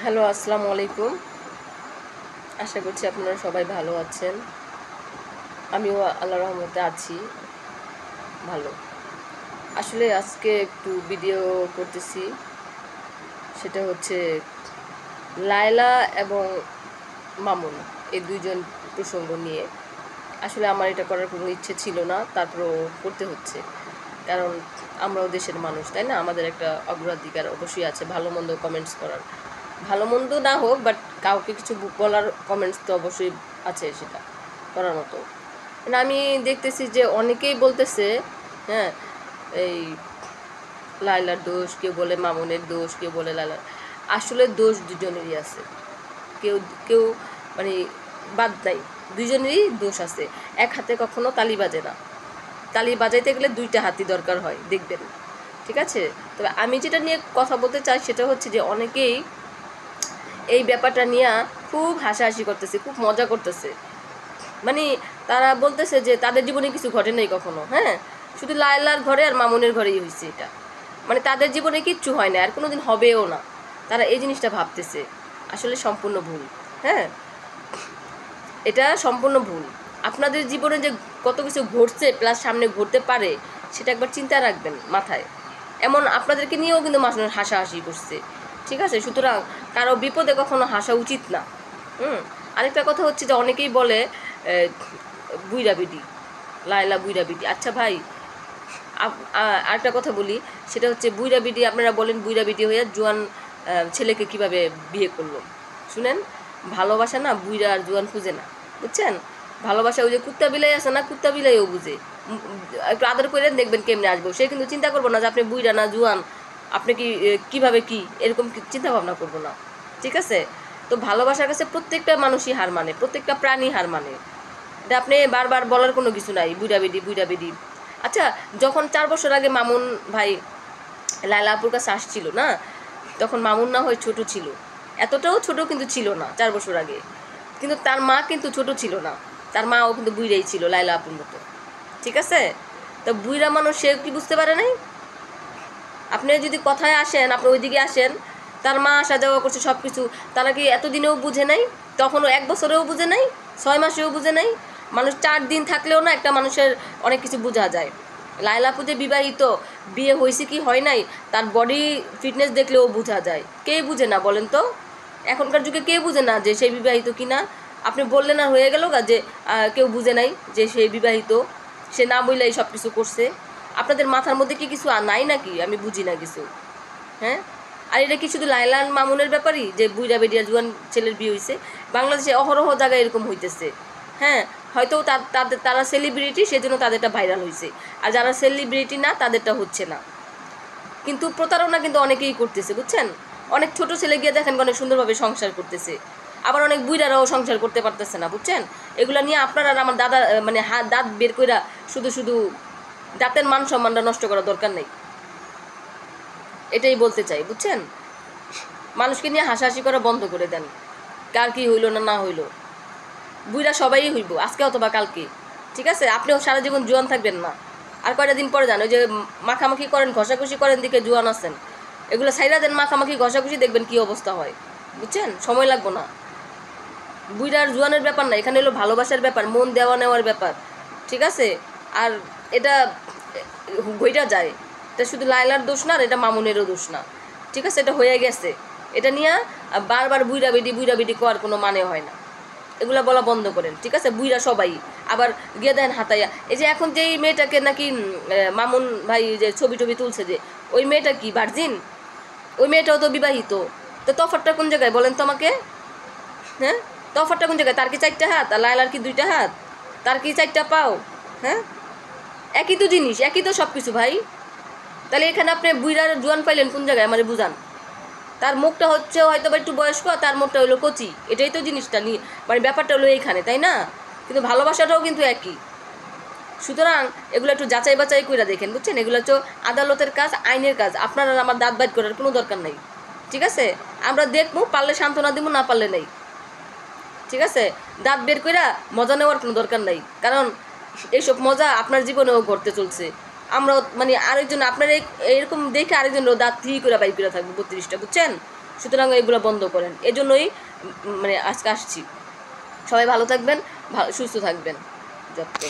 Hello, আসসালামু আলাইকুম। আশা করছি আপনারা সবাই ভালো আছেন। আমিও আল্লাহর রহমতে আছি ভালো। আসলে আজকে একটু ভিডিও করতেছি, সেটা হচ্ছে লায়লা এবং মামুন, এই দুইজন প্রসঙ্গ নিয়ে। আসলে আমার এটা করার কোনো ইচ্ছে ছিল না, তারপরেও করতে হচ্ছে। কারণ আমরাও দেশের মানুষ, তাই না? আমাদের একটা অগ্রাধিকার অবশ্যই আছে ভালো মন্দ কমেন্টস করার। ভালো মন্দ না হোক, বাট কাউকে কিছু বলার কমেন্টস তো অবশ্যই আছে, সেটা করার মতো। মানে আমি দেখতেছি যে অনেকেই বলতেছে, হ্যাঁ, এই লায়লার দোষ, কেউ বলে মামুনের দোষ, কেউ বলে লায়লার। আসলে দোষ দুজনেরই আছে, কেউ কেউ মানে বাদ নাই, দুজনেরই দোষ আছে। এক হাতে কখনো তালি বাজে না, তালি বাজাইতে গেলে দুইটা হাতই দরকার হয়, দেখবেন। ঠিক আছে? তবে আমি যেটা নিয়ে কথা বলতে চাই সেটা হচ্ছে যে অনেকেই এই ব্যাপারটা নিয়ে খুব হাসাহাসি করতেছে, খুব মজা করতেছে। মানে তারা বলতেছে যে তাদের জীবনে কিছু ঘটে নাই কখনো, হ্যাঁ, শুধু লায়লার ঘরে আর মামুনের ঘরেই হয়েছে এটা। মানে তাদের জীবনে কিচ্ছু হয় না, আর কোনো দিন হবেও না। তারা এই জিনিসটা ভাবতেছে, আসলে সম্পূর্ণ ভুল। হ্যাঁ, এটা সম্পূর্ণ ভুল। আপনাদের জীবনে যে কত কিছু ঘটছে প্লাস সামনে ঘটতে পারে, সেটা একবার চিন্তা রাখবেন মাথায়। এমন আপনাদেরকে নিয়েও কিন্তু মানুষ হাসাহাসি করছে, ঠিক আছে? সুতরাং কারো বিপদে কখনো হাসা উচিত না। আরেকটা কথা হচ্ছে যে অনেকেই বলে বুইরা বিডি, লায়লা বুইরা বিডি। আচ্ছা ভাই, আরেকটা কথা বলি, সেটা হচ্ছে বুইরা বিডি, আপনারা বলেন বুইরা বিডি হয়ে জোয়ান ছেলেকে কিভাবে বিয়ে করলো। শুনেন, ভালোবাসা না বুইরা আর জোয়ান খুঁজে না, বুঝছেন? ভালোবাসা ওই যে কুত্তা বিলাই আছে না, কুত্তা বিলাইও বুঝে। একটু আদর করে দেখবেন কেমনে আসবো, সে কিন্তু চিন্তা করবো না যে আপনি বুইরা না জোয়ান, আপনি কি কিভাবে কি এরকম চিন্তা ভাবনা করবো না, ঠিক আছে? তো ভালোবাসার কাছে প্রত্যেকটা মানুষই হার মানে, প্রত্যেকটা প্রাণী হার মানে। এটা আপনি বারবার বলার কোনো কিছু নাই, বুইরা বিডি বুইরা বিডি। আচ্ছা, যখন 4 বছর আগে মামুন ভাই লায়লা আপুর কাছে আসছিল না, তখন মামুন না হয় ছোট ছিল, এতটাও ছোট কিন্তু ছিল না 4 বছর আগে। কিন্তু তার মা কিন্তু ছোট ছিল না, তার মাও কিন্তু বুইরাই ছিল লায়লা আপুর মতো, ঠিক আছে? তো বুইরা মানুষ সে কি বুঝতে পারে নাই? আপনি যদি কথায় আসেন, আপনি ওইদিকে আসেন, তার মা আসা যাওয়া করছে সব কিছু, তারা কি এতদিনেও বুঝে নাই? তখনও 1 বছরেও বুঝে নাই, 6 মাসেও বুঝে নাই? মানুষ 4 দিন থাকলেও না একটা মানুষের অনেক কিছু বোঝা যায়। লায়লা আপু যে বিবাহিত, বিয়ে হয়েছে কি হয় নাই, তার বডি ফিটনেস দেখলেও বোঝা যায়। কে বুঝে না বলেন তো? এখনকার যুগে কে বুঝে না যে সে বিবাহিত কি না? আপনি বললেন আর হয়ে গেল যে কেউ বুঝে নাই যে সে বিবাহিত, সে না বললেই সব কিছু করছে। আপনাদের মাথার মধ্যে কি কিছু নাই নাকি? আমি বুঝি না কিছু। হ্যাঁ, আর এটা কি শুধু লায়লান মামুনের ব্যাপারই যে বুইরা বেডিয়া জুয়ান ছেলের বিয়ে হয়েছে? বাংলাদেশে অহরহ জায়গায় এরকম হইতেছে। হ্যাঁ, হয়তো তাদের তারা সেলিব্রিটি, সেজন্য তাদেরটা ভাইরাল হয়েছে, আর যারা সেলিব্রিটি না তাদেরটা হচ্ছে না। কিন্তু প্রতারণা কিন্তু অনেকেই করতেছে, বুঝছেন? অনেক ছোট ছেলে গিয়ে দেখেন অনেক সুন্দরভাবে সংসার করতেছে, আবার অনেক বুইরারাও সংসার করতে পারতেছে না, বুঝছেন? এগুলো নিয়ে আপনার আর আমার দাদা মানে দাঁত বের কইরা শুধু শুধু দাঁতের মান সম্মানটা নষ্ট করার দরকার নেই, এটাই বলতে চাই, বুঝছেন? মানুষকে নিয়ে হাসাহাসি করা বন্ধ করে দেন। কার কি হইলো না না হইলো, বুইরা সবাই হইব আজকে অথবা কালকে, ঠিক আছে? আপনিও সারা জীবন জোয়ান থাকবেন না, আর কয়টা দিন পরে যান। ওই যে মাখামাখি করেন, ঘষাঘষি করেন, দিকে জোয়ান আছেন, এগুলো সাইরা দেন, মাখামাখি ঘষাঘষি, দেখবেন কি অবস্থা হয়, বুঝছেন? সময় লাগবো না। বুইরার জোয়ানের ব্যাপার না, এখানে হলো ভালোবাসার ব্যাপার, মন দেওয়া নেওয়ার ব্যাপার, ঠিক আছে? আর এটা হইটা যায়, এটা শুধু লায়লার দোষ না, আর এটা মামুনেরও দোষ না, ঠিক আছে? এটা হয়ে গেছে, এটা নিয়ে বারবার বুইরা বিডি করার কোনো মানে হয় না। এগুলা বলা বন্ধ করেন, ঠিক আছে? বুইরা সবাই আবার গিয়ে দেন হাতাইয়া। এই যে এখন যেই মেয়েটাকে নাকি মামুন ভাই যে ছবি টবি তুলছে, যে ওই মেয়েটা কি ভার্জিন? ওই মেয়েটাও তো বিবাহিত। তো তফাৎটা কোন জায়গায় বলেন তো আমাকে? হ্যাঁ, তফাৎটা কোন জায়গায়? তার কি 4টা হাত আর লায়লার কি 2টা হাত? তার কি 4টা পাও? হ্যাঁ, একই তো জিনিস, একই তো সব কিছু ভাই। তাহলে এখানে আপনি বুইরার জোয়ান পাইলেন কোন জায়গায় আমারে বুঝান। তার মুখটা হচ্ছে হয়তো বা একটু বয়স্ক, তার মুখটা হলো কচি, এটাই তো জিনিসটা নিয়ে, মানে ব্যাপারটা হলো এইখানে, তাই না? কিন্তু ভালোবাসাটাও কিন্তু একই। সুতরাং এগুলো একটু যাচাই বাছাই করে দেখেন, বুঝছেন? এগুলো হচ্ছে আদালতের কাজ, আইনের কাজ, আপনার আর আমার দাঁত বাইট করার কোনো দরকার নেই, ঠিক আছে? আমরা দেখবো, পারলে সান্ত্বনা দিব, না পারলে নেই, ঠিক আছে? দাঁত বের কইরা মজা নেওয়ার কোনো দরকার নাই, কারণ এইসব মজা আপনার জীবনেও ঘটতে চলছে। আমরা মানে আরেকজন আপনার এরকম দেখে আরেকজনেরও দাঁত থ্রি করে বাইর করে থাকবো 32টা, বুঝছেন? সুতরাং এগুলো বন্ধ করেন। এজন্যই মানে আজকে আসছি। সবাই ভালো থাকবেন, সুস্থ থাকবেন। যত